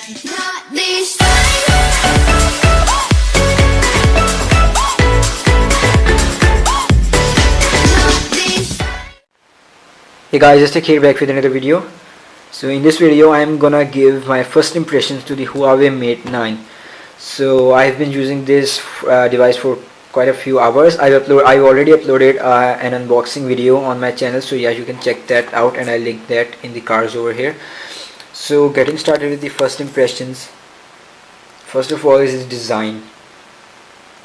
Not this Hey guys, just here back with another video. So in this video I am gonna give my first impressions to the Huawei Mate 9. So I've been using this device for quite a few hours. I've already uploaded an unboxing video on my channel, so yeah, you can check that out and I'll link that in the cards over here. So getting started with the first impressions, first of all is the design.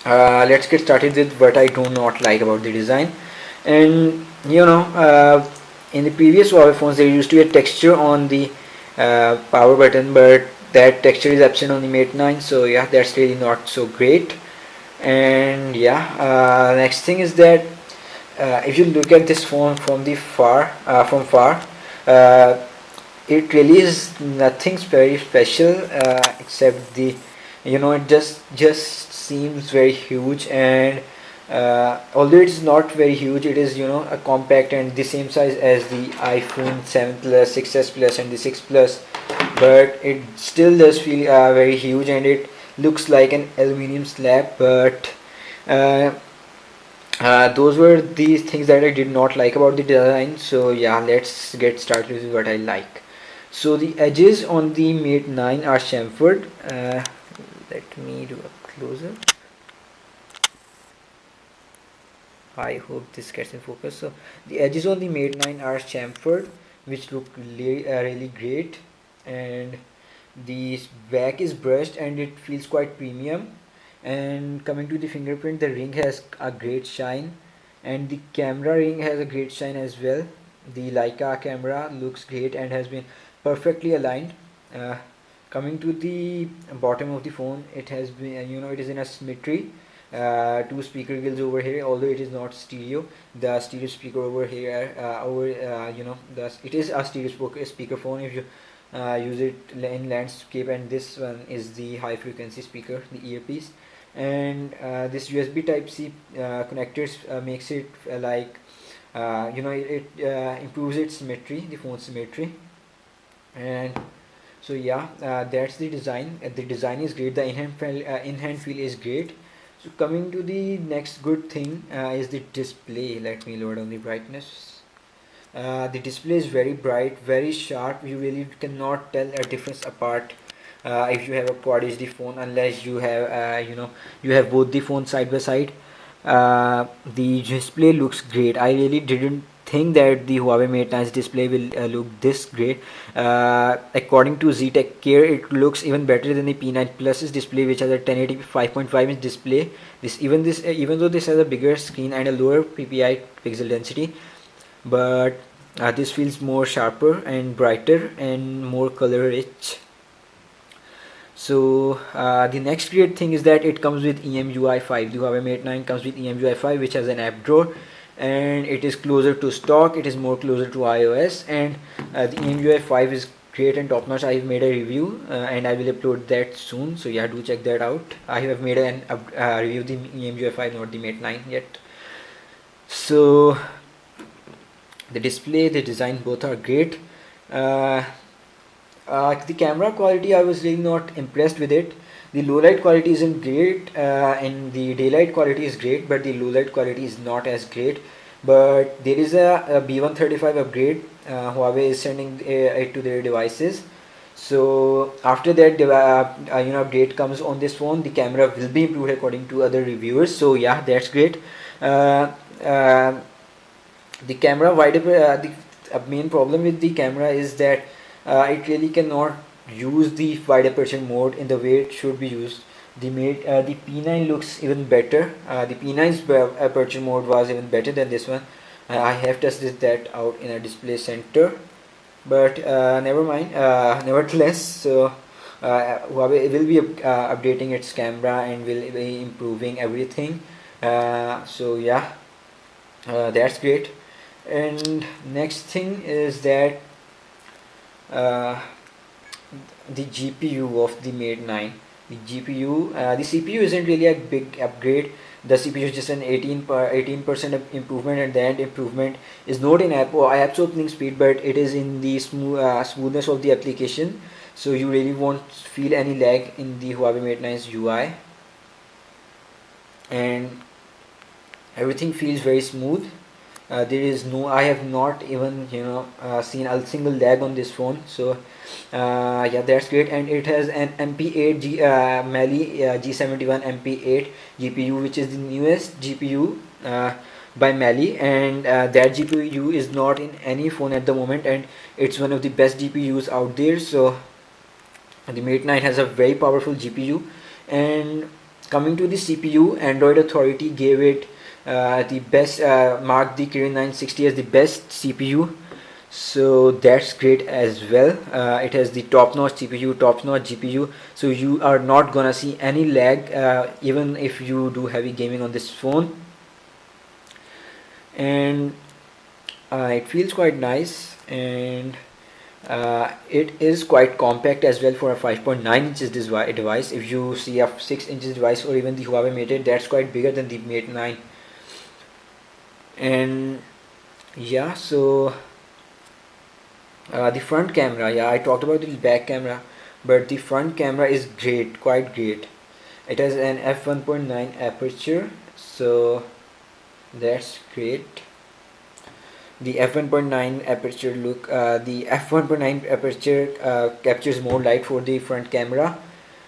Let's get started with what I do not like about the design. And in the previous Huawei phones there used to be a texture on the power button, but that texture is absent on the Mate 9, so yeah, that's really not so great. And yeah, next thing is that if you look at this phone from far, it really is nothing very special, except the it just seems very huge. And although it's not very huge, it is a compact and the same size as the iPhone 7 Plus, 6s Plus and the 6 Plus, but it still does feel very huge, and it looks like an aluminium slab. But those were the things that I did not like about the design. So yeah, let's get started with what I like. So the edges on the Mate 9 are chamfered. Let me do a closer. I hope this gets in focus. So the edges on the Mate 9 are chamfered, which look really great, and the back is brushed and it feels quite premium. And coming to the fingerprint, the ring has a great shine, and the camera ring has a great shine as well. The Leica camera looks great and has been perfectly aligned. Coming to the bottom of the phone, it has been it is in a symmetry. Two speaker grills over here, although it is not stereo. The stereo speaker over here, it is a stereo speaker phone if you use it in landscape, and this one is the high frequency speaker, the earpiece. And this USB type C connectors makes it it improves its symmetry, the phone symmetry. And so yeah, that's the design. The design is great, the in-hand feel is great. So coming to the next good thing is the display. Let me load on the brightness. The display is very bright, very sharp. You really cannot tell a difference apart if you have a Quad HD phone, unless you have you have both the phones side by side. The display looks great. I really didn't think that the Huawei Mate 9's display will look this great. According to Z Tech Care, it looks even better than the P9 Plus's display, which has a 1080p 5.5-inch display. Even though this has a bigger screen and a lower PPI pixel density, but this feels more sharper and brighter and more color rich. So the next great thing is that it comes with EMUI 5. The Huawei Mate 9 comes with EMUI 5, which has an app drawer, and it is closer to stock. It is more closer to iOS, and the EMUI 5 is great and top notch. I have made a review and I will upload that soon, so yeah, do check that out. I have made an review of the EMUI 5, not the Mate 9 yet. So the display, the design, both are great. The camera quality, I was really not impressed with it. The low light quality isn't great, and the daylight quality is great, but the low light quality is not as great. But there is a B135 upgrade. Huawei is sending it to their devices. So after that update comes on this phone, the camera will be improved according to other reviewers. So yeah, that's great. The camera the main problem with the camera is that it really cannot use the wide aperture mode in the way it should be used. The P9 looks even better. The P9's aperture mode was even better than this one. I have tested that out in a display center, but never mind. Nevertheless, so Huawei will be updating its camera and will be improving everything. So yeah, that's great. And next thing is that the GPU of the Mate 9. The GPU, the CPU isn't really a big upgrade. The CPU is just an 18% improvement, and that improvement is not in apps opening speed, but it is in the smoothness of the application. So you really won't feel any lag in the Huawei Mate 9's UI, and everything feels very smooth. There is no, I have not even seen a single lag on this phone. So yeah, that's great. And it has an MP8 Mali G71 MP8 GPU, which is the newest GPU by Mali, and that GPU is not in any phone at the moment, and it's one of the best GPUs out there. So the Mate 9 has a very powerful GPU. And coming to the CPU, Android Authority gave it the best, marked the Kirin 960 as the best CPU. So that's great as well. It has the top-notch CPU, top-notch GPU, so you are not gonna see any lag even if you do heavy gaming on this phone. And it feels quite nice, and it is quite compact as well for a 5.9 inches device. If you see a 6 inches device or even the Huawei Mate 8, that's quite bigger than the Mate 9. And yeah, so the front camera, yeah, I talked about the back camera, but the front camera is great, quite great. It has an f1.9 aperture, so that's great. The f1.9 aperture captures more light for the front camera,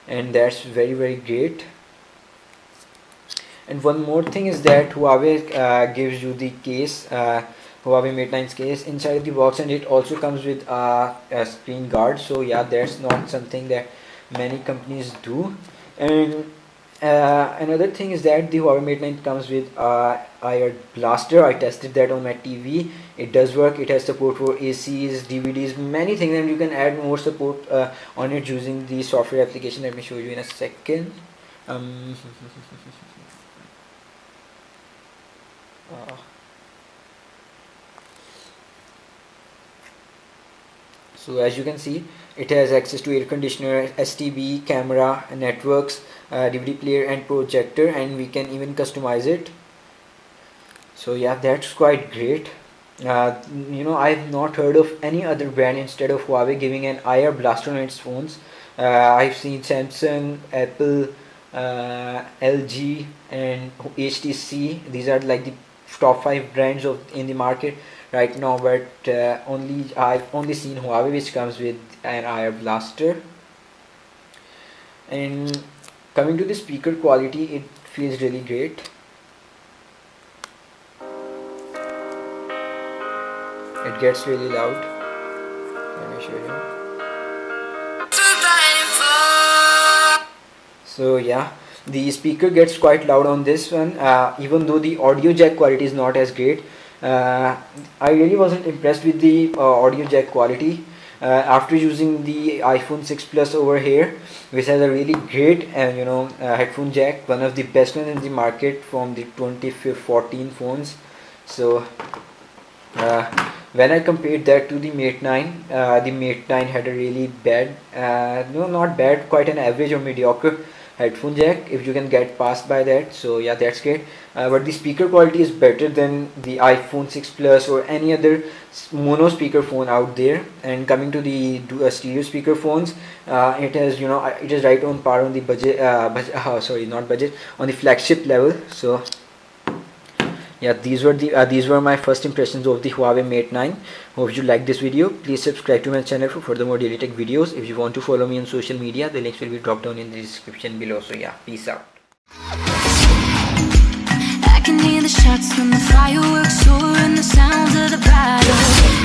and that's very great. And one more thing is that Huawei gives you the case, Huawei Mate 9's case inside the box, and it also comes with a screen guard. So yeah, that's not something that many companies do. And another thing is that the Huawei Mate 9 comes with IR blaster. I tested that on my TV. It does work. It has support for ACs, DVDs, many things, and you can add more support on it using the software application. Let me show you in a second. So as you can see, it has access to air conditioner, STB, camera, networks, DVD player and projector, and we can even customize it. So yeah, that's quite great. I've not heard of any other brand instead of Huawei giving an IR blaster on its phones. I've seen Samsung, Apple, LG and HTC. These are like the top 5 brands in the market right now, but I've only seen Huawei, which comes with an IR blaster. And coming to the speaker quality, it feels really great. It gets really loud. Let me show you. So yeah, the speaker gets quite loud on this one, even though the audio jack quality is not as great. I really wasn't impressed with the audio jack quality after using the iPhone 6 Plus over here, which has a really great headphone jack, one of the best ones in the market from the 2014 phones. So when I compared that to the Mate 9, the Mate 9 had a really bad, not bad, quite an average or mediocre headphone jack, if you can get past by that. So yeah, that's great. But the speaker quality is better than the iPhone 6 Plus or any other mono speaker phone out there. And coming to the stereo speaker phones, it has it is right on par on the budget, on the flagship level. So yeah, these were my first impressions of the Huawei Mate 9. Hope you like this video. Please subscribe to my channel for further more daily tech videos. If you want to follow me on social media, the links will be dropped down in the description below. So yeah, peace out. I can hear the shots from the fireworks soar and the sounds of the battle.